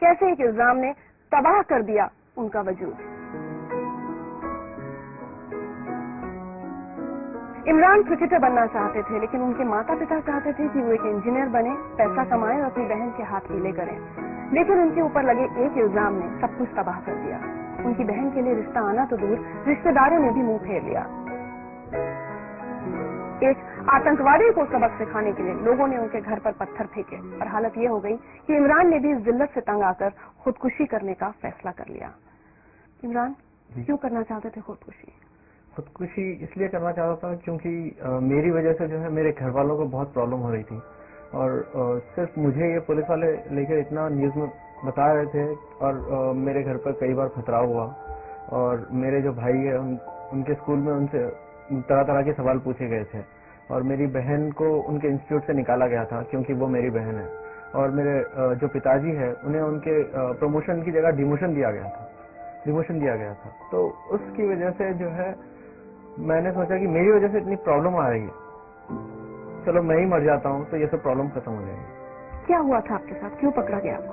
कैसे एक इल्जाम ने तबाह कर दिया उनका वजूद। इमरान क्रिकेटर बनना चाहते थे, लेकिन उनके माता पिता चाहते थे कि वो एक इंजीनियर बने, पैसा कमाएं और अपनी बहन के हाथ पीले करें। लेकिन उनके ऊपर लगे एक इल्जाम ने सब कुछ तबाह कर दिया। उनकी बहन के लिए रिश्ता आना तो दूर, रिश्तेदारों ने भी मुंह फेर लिया। एक आतंकवादी को सबक सिखाने के लिए लोगों ने उनके घर पर पत्थर फेंके और हालत ये हो गई कि इमरान ने भी इस जिल्लत से तंग आकर खुदकुशी करने का फैसला कर लिया। इमरान, क्यों करना चाहते थे खुदकुशी? खुदकुशी इसलिए करना चाहता था क्योंकि मेरी वजह से जो है मेरे घर वालों को बहुत प्रॉब्लम हो रही थी और सिर्फ मुझे ये पुलिस वाले लेकर इतना न्यूज में बता रहे थे और मेरे घर पर कई बार खतराव हुआ और मेरे जो भाई है उनके स्कूल में उनसे तरह तरह के सवाल पूछे गए थे और मेरी बहन को उनके इंस्टीट्यूट से निकाला गया था क्योंकि वो मेरी बहन है और मेरे जो पिताजी है उन्हें उनके प्रमोशन की जगह डिमोशन दिया गया था। तो उसकी वजह से जो है मैंने सोचा कि मेरी वजह से इतनी प्रॉब्लम आ रही है, चलो मैं ही मर जाता हूँ तो ये सब प्रॉब्लम खत्म हो जाएगी। क्या हुआ था आपके साथ? क्यों पकड़ा गया आपको?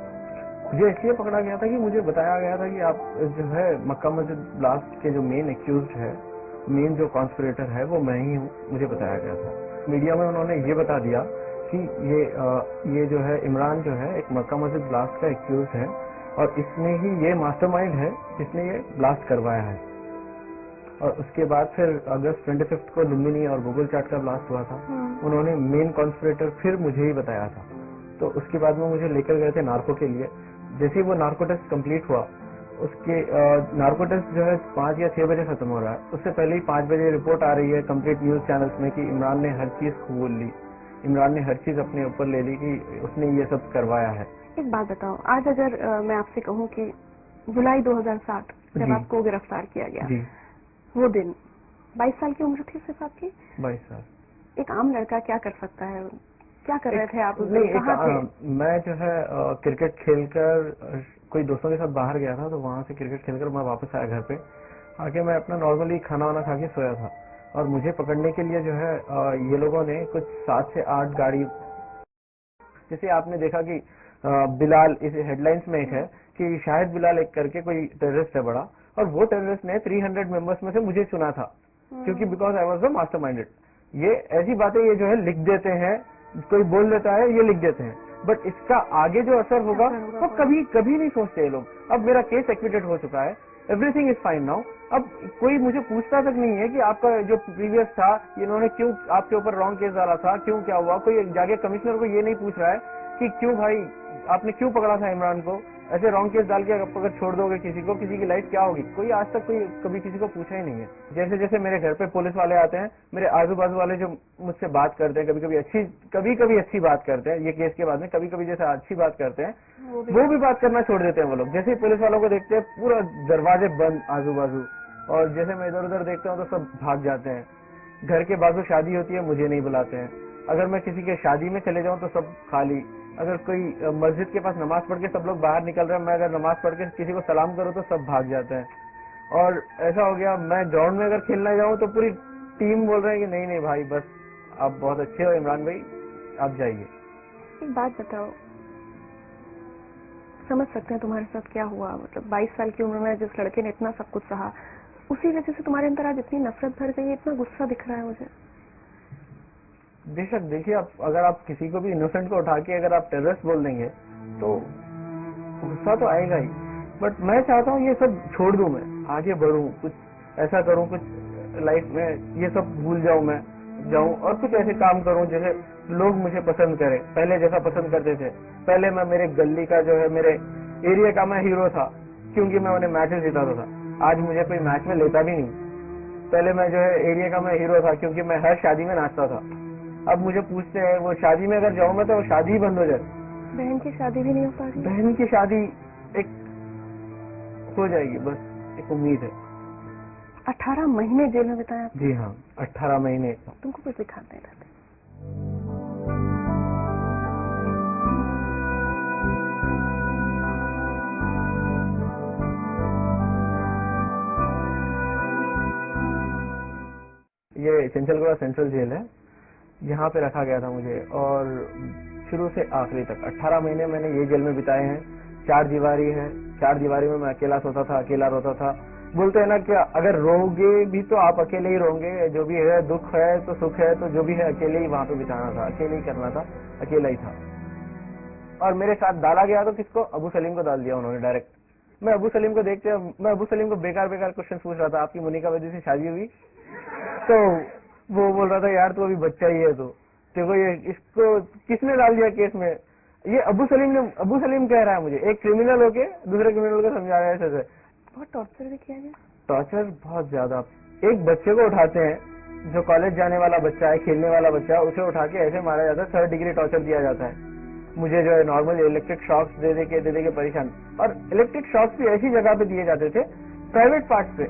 मुझे इसलिए पकड़ा गया था कि मुझे बताया गया था कि आप जो है मक्का मस्जिद ब्लास्ट के जो मेन एक्यूज्ड है, मेन जो कॉन्स्पिरेटर है वो मैं ही हूँ, मुझे बताया गया था। मीडिया में उन्होंने ये बता दिया कि ये जो है इमरान जो है एक मक्का मस्जिद ब्लास्ट का एक्यूज्ड है और इसने ही ये मास्टरमाइंड है जिसने ये ब्लास्ट करवाया है। और उसके बाद फिर अगस्त 25 को लुम्बिनी और गूगल चैट का ब्लास्ट हुआ था। उन्होंने मेन कॉन्स्पिरेटर फिर मुझे ही बताया था। तो उसके बाद में मुझे लेकर गए थे नार्को के लिए। जैसे ही वो नार्को टेस्ट कंप्लीट हुआ, उसके नार्को टेस्ट जो है 5 या 6 बजे खत्म हो रहा है, उससे पहले ही 5 बजे रिपोर्ट आ रही है कंप्लीट न्यूज चैनल्स में कि इमरान ने हर चीज कबूल ली, इमरान ने हर चीज अपने ऊपर ले ली कि उसने ये सब करवाया है। एक बात बताओ, आज अगर मैं आपसे कहूँ कि जुलाई 2007 जब आपको गिरफ्तार किया गया, वो दिन 22 साल की उम्र थी सिर्फ आपकी? 22 साल। एक आम लड़का क्या कर सकता है? क्या कर रहे थे आप उस दिन? कहाँ थे? मैं जो है क्रिकेट खेलकर कोई दोस्तों के साथ बाहर गया था, तो वहां से क्रिकेट खेलकर मैं वापस आया घर पे। आके मैं अपना नॉर्मली खाना वाना खा के सोया था और मुझे पकड़ने के लिए जो है ये लोगों ने कुछ 7 से 8 गाड़ी, जैसे आपने देखा कि बिलाल, इस हेडलाइंस में एक है कि शाहिद बिलाल एक करके कोई टेररिस्ट है बड़ा, और वो टेररिस्ट ने 300 मेंबर्स में से मुझे चुना था क्योंकि बिकॉज आई वाज द मास्टरमाइंडेड। ये ऐसी बातें ये जो है लिख देते हैं, कोई बोल देता है ये लिख देते हैं, बट इसका आगे जो असर होगा वो कभी कभी नहीं सोचते ये लोग। अब मेरा केस एक्विटेड हो चुका है, एवरीथिंग इज फाइन नाउ। अब कोई मुझे पूछता तक नहीं है कि आपका जो प्रीवियस था इन्होंने क्यों आपके ऊपर रॉन्ग केस डाला था, क्यों क्या हुआ। कोई जाके कमिश्नर को ये नहीं पूछ रहा है कि क्यों भाई आपने क्यों पकड़ा था इमरान को, ऐसे रॉन्ग केस डाल के अगर छोड़ दोगे किसी को, किसी की लाइफ क्या होगी। कोई आज तक कोई कभी किसी को पूछा ही नहीं है। जैसे जैसे मेरे घर पे पुलिस वाले आते हैं, मेरे आजू बाजू वाले जो मुझसे बात करते हैं, कभी कभी अच्छी बात करते हैं, ये केस के बाद में कभी कभी जैसे अच्छी बात करते हैं, वो भी बात करना छोड़ देते हैं वो लोग। जैसे ही पुलिस वालों को देखते हैं पूरा दरवाजे बंद आजू बाजू, और जैसे मैं इधर उधर देखता हूँ तो सब भाग जाते हैं। घर के बाजू शादी होती है, मुझे नहीं बुलाते हैं। अगर मैं किसी के शादी में चले जाऊं तो सब खाली। अगर कोई मस्जिद के पास नमाज पढ़ के सब लोग बाहर निकल रहे हैं, मैं अगर नमाज पढ़ के किसी को सलाम करूं तो सब भाग जाते हैं। और ऐसा हो गया, मैं ग्राउंड में अगर खेलना जाऊं तो पूरी टीम बोल रहे हैं कि नहीं नहीं भाई बस आप बहुत अच्छे हो इमरान भाई, आप जाइए। एक बात बताओ, समझ सकते हैं तुम्हारे साथ क्या हुआ। मतलब 22 साल की उम्र में जिस लड़के ने इतना सब कुछ सहा, उसी वजह से तुम्हारे अंदर आज इतनी नफरत भर गई है, इतना गुस्सा दिख रहा है मुझे। बेशक देखिए, अगर आप किसी को भी इनोसेंट को उठा के अगर आप टेररिस्ट बोल देंगे तो गुस्सा तो आएगा ही, बट मैं चाहता हूँ ये सब छोड़ दूं, मैं आगे बढ़ूं, कुछ ऐसा करूं, कुछ लाइफ में ये सब भूल जाऊं, मैं जाऊं और कुछ ऐसे काम करूं जैसे लोग मुझे पसंद करें, पहले जैसा पसंद करते थे। पहले मैं मेरे गली का जो है, मेरे एरिया का मैं हीरो था क्योंकि मैं उन्हें मैचेस जिताता था। आज मुझे कोई मैच में लेता भी नहीं। पहले मैं जो है एरिया का मैं हीरो था क्योंकि मैं हर शादी में नाचता था। अब मुझे पूछते हैं वो शादी में अगर जाऊं मैं तो शादी ही बंद हो जाए। बहन की शादी भी नहीं हो पा रही? बहन की शादी एक हो जाएगी, बस एक उम्मीद है। 18 महीने जेल में बिताया? जी हाँ, 18 महीने। तुमको कुछ दिखाते हैं? ये चंचलगढ़ सेंट्रल जेल है, यहाँ पे रखा गया था मुझे, और शुरू से आखिरी तक 18 महीने मैंने ये जेल में बिताए हैं। चार दीवारी है, चार दीवारी में मैं अकेला सोता था, अकेला रोता था। बोलते हैं ना कि अगर रोगे भी तो आप अकेले ही रोगे, जो भी है दुख है तो सुख है तो जो भी है अकेले ही वहां पे बिताना था, अकेले ही करना था, अकेला ही था। और मेरे साथ डाला गया तो किसको? अबू सलीम को डाल दिया उन्होंने डायरेक्ट। मैं अबू सलीम को देखते, मैं अबू सलीम को बेकार बेकार क्वेश्चन पूछ रहा था, आपकी मोनिका वैद्य से शादी हुई? तो वो बोल रहा था यार तू अभी बच्चा ही है, तो देखो ये इसको किसने डाल दिया केस में? ये अबू सलीम कह रहा है मुझे, एक क्रिमिनल होके दूसरे क्रिमिनल को समझा रहा है ऐसे। बहुत टॉर्चर भी किया गया। टॉर्चर बहुत ज्यादा। एक बच्चे को उठाते हैं, जो कॉलेज जाने वाला बच्चा है, खेलने वाला बच्चा है, उसे उठा के ऐसे मारा जाता है, 3rd डिग्री टॉर्चर दिया जाता है। मुझे जो है नॉर्मल इलेक्ट्रिक शॉक्स दे दे के परेशान। और इलेक्ट्रिक शॉक्स भी ऐसी जगह पे दिए जाते थे, प्राइवेट पार्ट पे।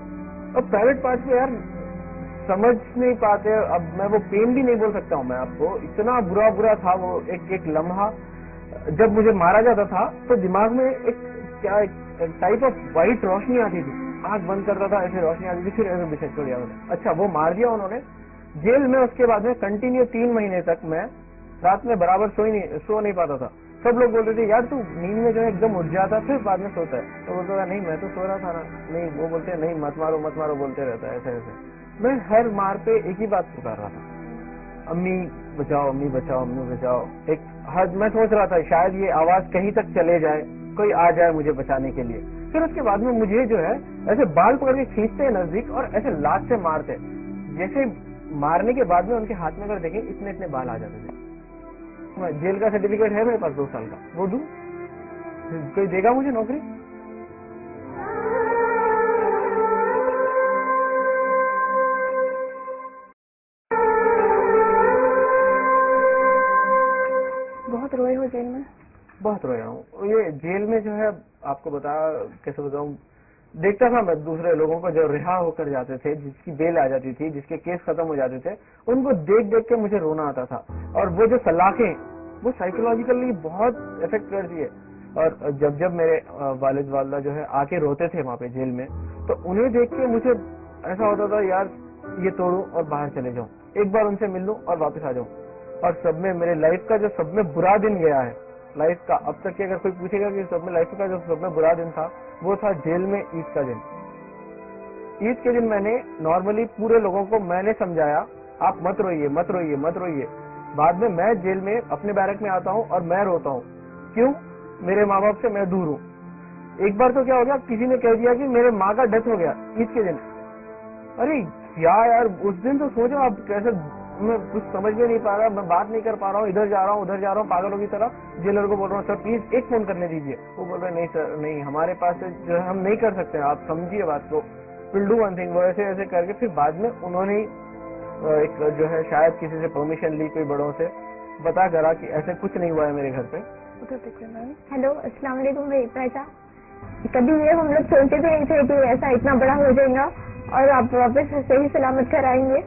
और प्राइवेट पार्ट पे यार समझ नहीं पाते। अब मैं वो पेन भी नहीं बोल सकता हूँ मैं आपको, इतना बुरा था वो एक लम्हा। जब मुझे मारा जाता था तो दिमाग में एक टाइप ऑफ व्हाइट रोशनी आती थी, आंख बंद करता था ऐसे रोशनी आती थी, फिर ऐसे बिछक दिया उन्होंने। अच्छा वो मार दिया उन्होंने जेल में। उसके बाद में कंटिन्यू 3 महीने तक मैं रात में बराबर सो नहीं पाता था। सब लोग बोलते थे यार तू नींद में जो है एकदम उठ जाता फिर बाद में सोता है। तो बोलता था नहीं मैं तो सो रहा था ना। नहीं, वो बोलते नहीं मत मारो बोलते रहता है ऐसे। मैं हर मार पे एक ही बात पुकार रहा था, अम्मी बचाओ, अम्मी बचाओ, अम्मी बचाओ। मैं सोच रहा था शायद ये आवाज कहीं तक चले जाए, कोई आ जाए मुझे बचाने के लिए। फिर उसके बाद में मुझे जो है ऐसे बाल पकड़ के खींचते हैं नजदीक और ऐसे लात से मारते। जैसे मारने के बाद में उनके हाथ में अगर देखें इतने बाल आ जाते थे। जेल का सर्टिफिकेट है मेरे पास 2 साल का, वो दूं? कोई देगा मुझे नौकरी? बहुत रोए हो जेल में? बहुत रोया हूँ। ये जेल में जो है आपको कैसे बताऊं, देखता था मैं दूसरे लोगों को जो रिहा होकर जाते थे, जिसकी बेल आ जाती थी, जिसके केस खत्म हो जाते थे, उनको देख के मुझे रोना आता था। और वो जो सलाखें वो साइकोलॉजिकली बहुत इफेक्ट करती है। और जब मेरे वालिद वालदा जो है आके रोते थे वहां पे जेल में, तो उन्हें देख के मुझे ऐसा होता था यार ये तोड़ूं और बाहर चले जाऊं, एक बार उनसे मिल लूं और वापस आ जाऊं। और सब में मेरे लाइफ का जो सब में बुरा दिन गया है लाइफ का, अब तक के अगर कोई पूछेगा कि सब में लाइफ का जो सब में बुरा दिन था, वो था जेल में ईद का दिन। ईद के दिन मैंने नॉर्मली पूरे लोगों को मैंने समझाया आप मत रोइए। बाद में मैं जेल में अपने बैरक में आता हूँ और मैं रोता हूँ। क्यों? मेरे माँ बाप से मैं दूर हूँ। एक बार तो क्या हो गया, किसी ने कह दिया कि मेरे माँ का डेथ हो गया ईद के दिन। अरे क्या यार, उस दिन तो सोचो आप कैसे, मैं कुछ समझ में नहीं पा रहा, मैं बात नहीं कर पा रहा हूँ, इधर जा रहा हूँ उधर जा रहा हूँ पागलों की तरह। जेलर को बोल रहा हूँ सर प्लीज एक फोन करने दीजिए। वो बोल रहे नहीं सर नहीं, हमारे पास जो है हम नहीं कर सकते, आप समझिए बात को, विल डू वन थिंग। वो ऐसे करके फिर बाद में उन्होंने एक जो है शायद किसी से परमिशन ली, कोई बड़ों से बता करा कि ऐसे कुछ नहीं हुआ है मेरे घर पे। हेलो अस्सलाम वालेकुम भाई पैसा। कभी ये हम लोग सोचते भी नहीं थे कि ऐसा इतना बड़ा हो जाएगा और आप वापस सही सलामत कर आएंगे।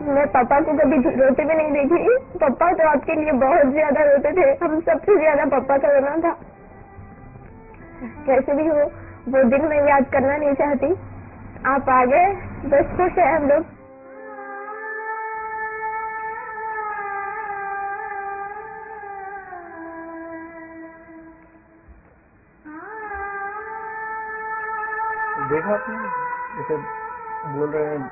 मैं पापा को कभी रोते भी नहीं देखी। पापा तो आपके लिए बहुत ज्यादा रोते थे, हम सबसे ज्यादा पापा का रोना था। कैसे भी हो वो दिन मैं याद करना नहीं चाहती। आप आ गए, बस खुश है हम लोग। देखा आपने जैसे बोल रहे हैं,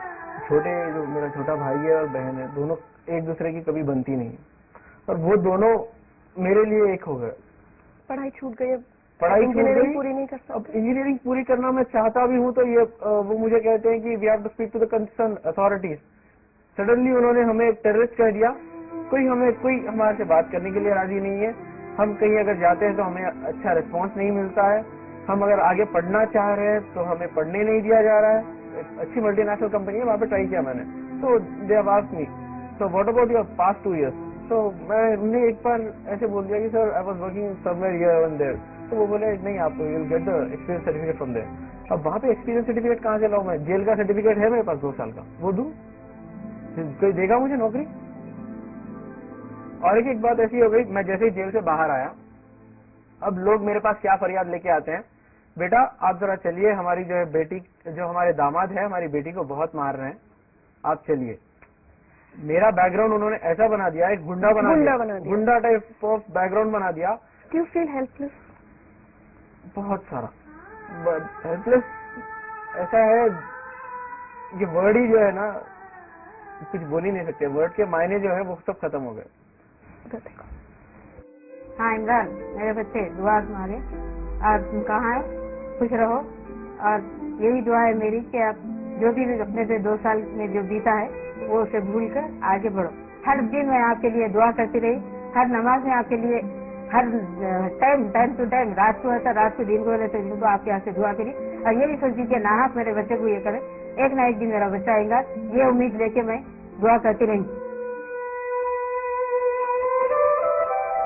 छोटे जो मेरा छोटा भाई है और बहन है, दोनों एक दूसरे की कभी बनती नहीं, और वो दोनों मेरे लिए एक हो गए। पढ़ाई छूट गई, पढ़ाई इंजीनियरिंग पूरी नहीं कर सकते। अब इंजीनियरिंग पूरी करना मैं चाहता भी हूँ तो ये वो मुझे कहते हैं कि we have to speak to the concern authorities. Suddenly उन्होंने हमें टेररिस्ट कह दिया। कोई हमारे से बात करने के लिए राजी नहीं है। हम कहीं अगर जाते हैं तो हमें अच्छा रिस्पॉन्स नहीं मिलता है। हम अगर आगे पढ़ना चाह रहे हैं तो हमें पढ़ने नहीं दिया जा रहा है। अच्छी मल्टीनेशनल कंपनी है, वहाँ पे ट्राई किया मैंने, तो they have asked me so what about your past 2 years। तो मैंने एक बार ऐसे बोल दिया कि sir I was working somewhere here and there. तो वो बोले नहीं, आप you will get the experience certificate from there. अब वहाँ पे एक्सपीरियंस सर्टिफिकेट कहाँ से लाऊं मैं? जेल का सर्टिफिकेट है मेरे पास 2 साल का, वो दूं? कोई देगा मुझे नौकरी? और एक बात ऐसी हो गई, मैं जैसे ही जेल से बाहर आया, अब लोग मेरे पास क्या फरियाद लेके आते हैं, बेटा आप जरा चलिए, हमारी जो है बेटी, जो हमारे दामाद है हमारी बेटी को बहुत मार रहे हैं, आप चलिए। मेरा बैकग्राउंड उन्होंने ऐसा बना दिया, एक गुंडा बना दिया, गुंडा टाइप ऑफ बैकग्राउंड बना दिया। Do you feel helpless? बहुत सारा हेल्पलेस ऐसा है कि वर्ड ही जो है ना, कुछ बोल ही नहीं सकते, वर्ड के मायने जो है वो सब खत्म हो गए। हाँ इमरान, मेरे बच्चे दुआ मांगे और तुम कहाँ है, खुश रहो। और यही दुआ है मेरी कि आप जो भी अपने से 2 साल में जो बीता है वो उसे भूल कर आगे बढ़ो। हर दिन मैं आपके लिए दुआ करती रही, हर नमाज में आपके लिए, हर टाइम टू टाइम, रात को रहता रात को, दिन को रहता दिन को आपके यहाँ से दुआ करी। और ये भी सोची कि नाहक मेरे बच्चे को ये करे, एक ना एक दिन मेरा बच्चा आएगा, ये उम्मीद लेके मैं दुआ करती रही।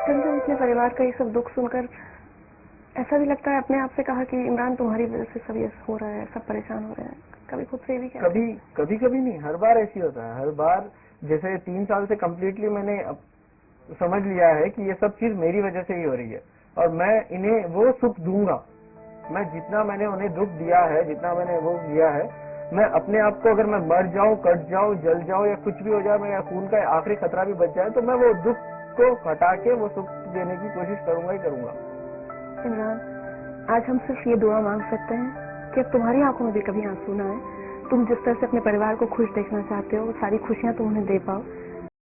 संजय, अपने परिवार का ये सब दुख सुनकर ऐसा भी लगता है, अपने आप से कहा कि इमरान तुम्हारी वजह से सब ये हो रहा है, सब परेशान हो रहे हैं, कभी खुद से भी क्या? कभी नहीं, हर बार ऐसी होता है। हर बार जैसे 3 साल से कम्प्लीटली मैंने समझ लिया है कि ये सब चीज मेरी वजह से ही हो रही है और मैं इन्हें वो सुख दूंगा। मैं जितना मैंने उन्हें दुख दिया है, जितना मैंने वो दिया है, मैं अपने आप को, अगर मैं मर जाऊं, कट जाऊं, जल जाऊं या कुछ भी हो जाए, मेरा खून का आखिरी खतरा भी बच जाए, तो मैं वो दुख को हटा के वो सुख देने की कोशिश करूंगा ही करूंगा। इमरान, आज हम सिर्फ ये दुआ मांग सकते हैं कि अब तुम्हारी आंखों में भी कभी आंसू ना आए। तुम जिस तरह से अपने परिवार को खुश देखना चाहते हो, वो सारी खुशियां तुम उन्हें दे पाओ।